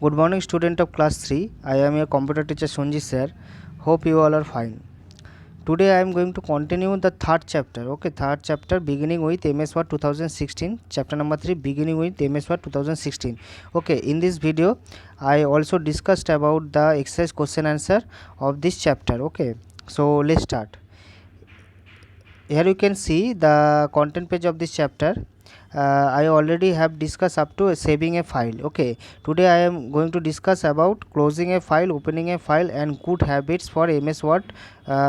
Good morning, student of class 3. I am your computer teacher Sonji sir. Hope you all are fine. Today I am going to continue the third chapter. Okay, third chapter beginning with MS Word 2016. Chapter number 3 beginning with MS Word 2016. Okay, in this video I also discussed about the exercise question answer of this chapter. Okay, so let's start. Here you can see the content page of this chapter. I already have discussed up to saving a file. Okay, today I am going to discuss about closing a file, opening a file, and good habits for MS Word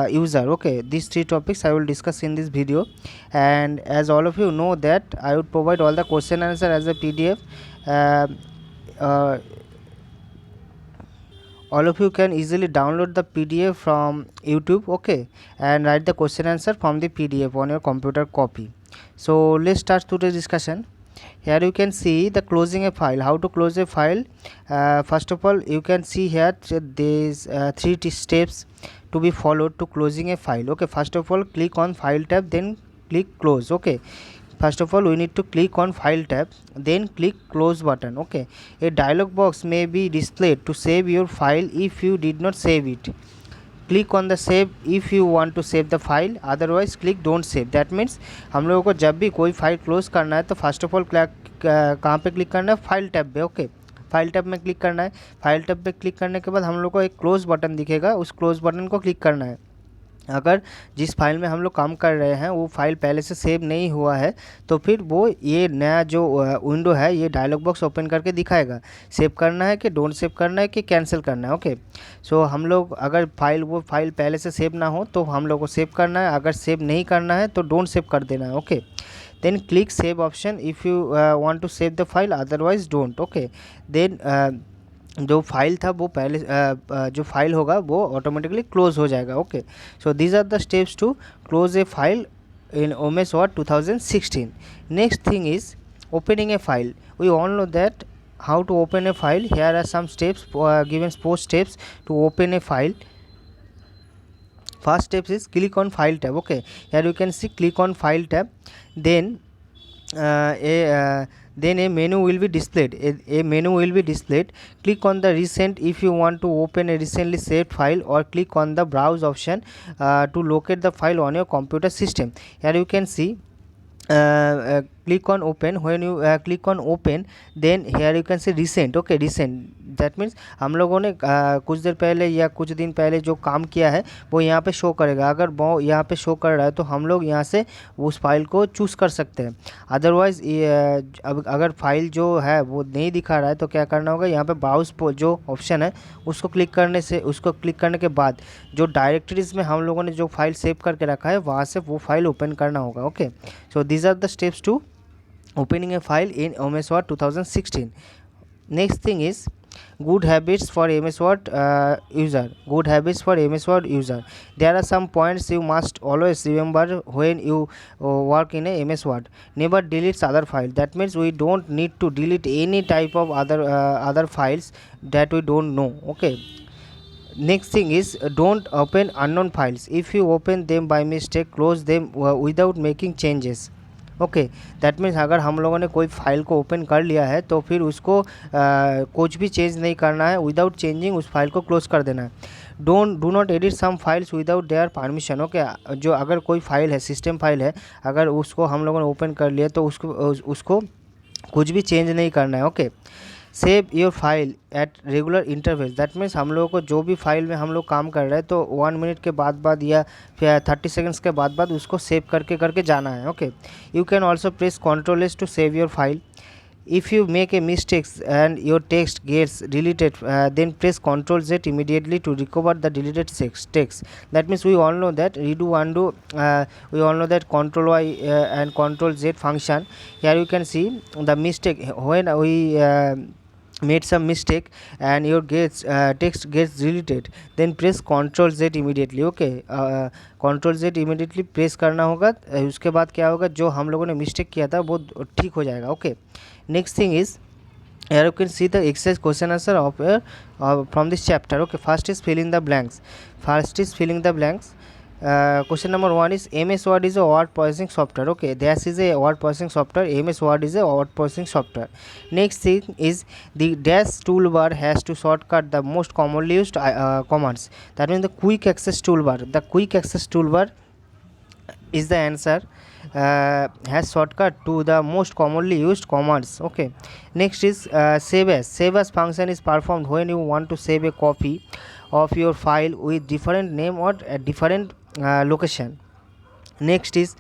user. Okay, these three topics I will discuss in this video, and as all of you know that I would provide all the question answer as a PDF. Uh, all of you can easily download the PDF from YouTube, okay, and write the question answer from the PDF on your computer copy. So let's start today's discussion. Here you can see the closing a file, how to close a file. First of all, you can see here these three steps to be followed to closing a file. Okay, first of all, click on file tab, then click close. Okay, first of all we need to click on file tab, then click close button. Okay, a dialog box may be displayed to save your file if you did not save it. Click on the save if you want to save the file, otherwise click don't save. That means हम लोगों को जब भी कोई file close करना है तो first of all कहाँ पे क्लिक करना है, फाइल टैब पे। ओके, फाइल टैब में क्लिक करना है। फाइल टैब पे क्लिक करने के बाद हम लोग को एक क्लोज बटन दिखेगा, उस क्लोज बटन को क्लिक करना है। अगर जिस फाइल में हम लोग काम कर रहे हैं वो फाइल पहले से सेव नहीं हुआ है तो फिर वो ये नया जो विंडो है ये डायलॉग बॉक्स ओपन करके दिखाएगा सेव करना है कि डोंट सेव करना है कि कैंसिल करना है। ओके, सो हम लोग अगर वो फाइल पहले से सेव ना हो तो हम लोग को सेव करना है, अगर सेव नहीं करना है तो डोंट सेव कर देना है। Okay, then click save option if you want to save the file, otherwise don't. Okay, then जो फाइल था वो पहले जो फाइल होगा वो ऑटोमेटिकली क्लोज हो जाएगा। Okay, so these are the steps to close a file in MS Word 2016. Next thing is opening a file. We all know that how to open a file. Here are some steps given, 4 steps to open a file. First step is click on file tab. Okay, here you can see click on file tab, then a menu will be displayed. A menu will be displayed. Click on the recent if you want to open a recently saved file, or click on the browse option to locate the file on your computer system. Here you can see click on open. When you click on open, then here you can see recent. Okay, recent, that means हम लोगों ने कुछ देर पहले या कुछ दिन पहले जो काम किया है वो यहाँ पे शो करेगा। अगर वो यहाँ पे शो कर रहा है तो हम लोग यहाँ से उस फाइल को चूज़ कर सकते हैं। अदरवाइज़ अगर फाइल जो है वो नहीं दिखा रहा है तो क्या करना होगा, यहाँ पे ब्राउज जो ऑप्शन है उसको क्लिक करने के बाद जो डायरेक्टरीज में हम लोगों ने जो फाइल सेव करके रखा है वहाँ से वो फाइल ओपन करना होगा। Okay, so these are the steps to opening a file in MS Word 2016. Next thing is good habits for MS Word user. Good habits for MS Word user. There are some points you must always remember when you work in a MS Word. Never delete other file. That means we don't need to delete any type of other files that we don't know. Okay, next thing is don't open unknown files. If you open them by mistake, close them without making changes. Okay, that means अगर हम लोगों ने कोई file को open कर लिया है तो फिर उसको कुछ भी चेंज नहीं करना है, विदाउट चेंजिंग उस फाइल को क्लोज कर देना है। Do not edit some files without their permission. Okay, जो अगर कोई फाइल है, सिस्टम फाइल है, अगर उसको हम लोगों ने ओपन कर लिया तो उसको कुछ भी चेंज नहीं करना है। Okay, save your file at regular interval. That means हम लोगों को जो भी फाइल में हम लोग काम कर रहे हैं तो 1 मिनट के बाद या फिर 30 सेकंड्स के बाद उसको सेव करके जाना है। Okay, you can also press Ctrl+S to save your file. If you make a mistake and your text gets deleted, then press Ctrl+Z immediately to recover the deleted text. That means we all know that redo, undo, we all know that Ctrl+Y and Ctrl+Z function. Here you can see the mistake when we made some mistake and your text gets deleted, then press Ctrl+Z immediately. Okay, Ctrl+Z immediately press करना होगा, उसके बाद क्या होगा, जो हम लोगों ने मिस्टेक किया था वो ठीक हो जाएगा। Okay, next thing is here you can see the exercise question answer of from this chapter. Okay, first is filling the blanks. Question number 1 is MS Word is a word processing software. Okay, this is a word processing software. MS Word is a word processing software. Next thing is the dash toolbar has to shortcut the most commonly used commands. That means the quick access toolbar. The quick access toolbar is the answer. Has shortcut to the most commonly used commands. Okay, next is save as. Save as function is performed when you want to save a copy of your file with different name or a different location. Next is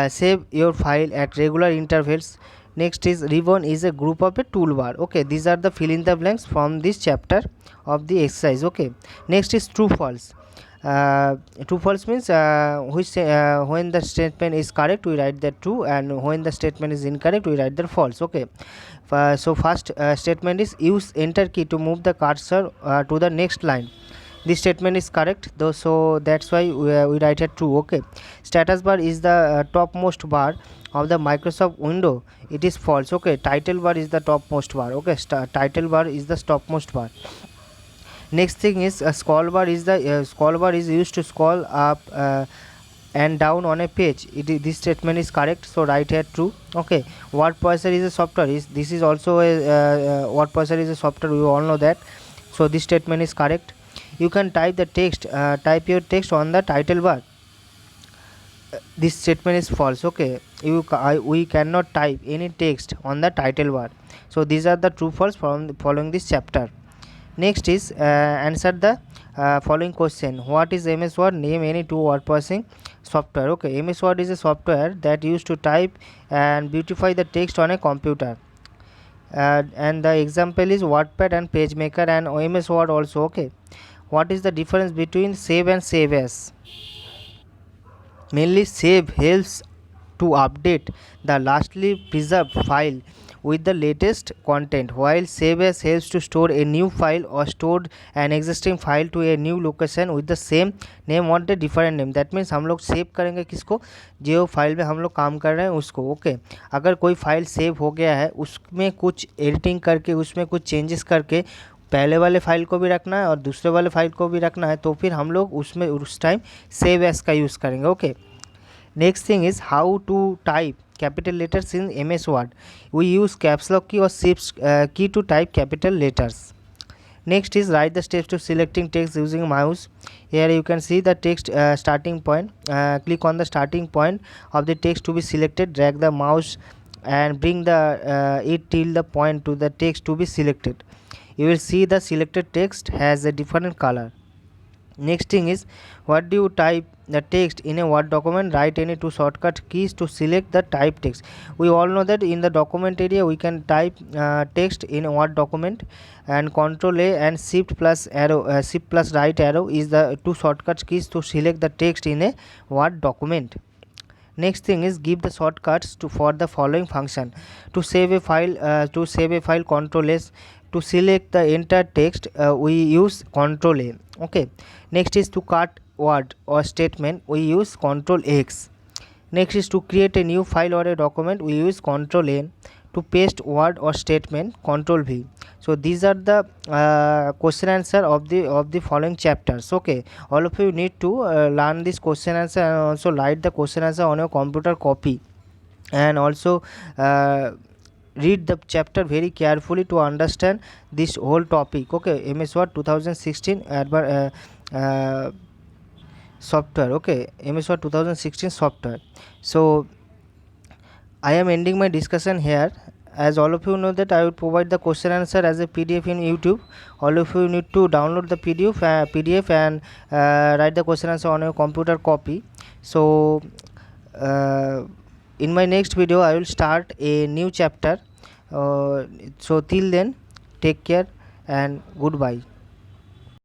save your file at regular intervals. Next is ribbon is a group of a toolbar. Okay, these are the fill in the blanks from this chapter of the exercise. Okay, next is true false. True false means when the statement is correct we write that true, and when the statement is incorrect we write that false. Okay, so first statement is use enter key to move the cursor to the next line. This statement is correct though, so that's why we write it true. Okay, status bar is the topmost bar of the Microsoft window. It is false. Okay, title bar is the topmost bar. Okay, title bar is the topmost bar. Next thing is a scroll bar is the scroll bar is used to scroll up and down on a page. This statement is correct, so write here true. Okay, word processor is a software. This is also a word processor is a software, we all know that, so this statement is correct. You can type the text, type your text on the title bar. This statement is false. Okay, we cannot type any text on the title bar. So these are the true false from following this chapter. Next is answer the following question. What is MS Word? Name any two word processing software. Okay, MS Word is a software that used to type and beautify the text on a computer. And the example is WordPad and PageMaker and MS Word also. Okay, what is the difference between save and save as? Mainly save helps to update the lastly preserved file with the latest content, while save as helps to store a new file or store an existing file to a new location with the same name or the different name. That means हम लोग save करेंगे किसको, जो file में हम लोग काम कर रहे हैं उसको. ओके, अगर कोई फाइल सेव हो गया है उसमें कुछ एडिटिंग करके उसमें कुछ चेंजेस करके पहले वाले फाइल को भी रखना है और दूसरे वाले फाइल को भी रखना है, तो फिर हम लोग उसमें उस टाइम सेव एस का यूज़ करेंगे. Okay, next thing is how to type capital letters in MS Word. We use caps lock key or shift key to type capital letters. Next is write the steps to selecting text using mouse. Here you can see the text starting point. Click on the starting point of the text to be selected. Drag the mouse and bring the it till the point to the text to be selected. You will see the selected text has a different color. Next thing is, what do you type the text in a Word document? Write any two shortcut keys to select the type text. We all know that in the document area we can type text in a Word document, and Control A and Shift plus arrow, Shift plus right arrow is the two shortcut keys to select the text in a Word document. Next thing is give the shortcuts to for the following function. To save a file, Control S. To select the entire text we use Control A. Okay, next is to cut word or statement we use Control X. Next is to create a new file or a document we use Control N. To paste word or statement Control V. So these are the question answer of the following chapters. Okay, all of you need to learn this question answer and also write the question answer on your computer copy, and also read the chapter very carefully to understand this whole topic. Okay, MS Word 2016 software. Okay, MS Word 2016 software. So I am ending my discussion here. As all of you know that I will provide the question answer as a PDF in YouTube. All of you need to download the PDF and write the question answer on your computer copy. So in my next video I will start a new chapter. So till then, take care and goodbye.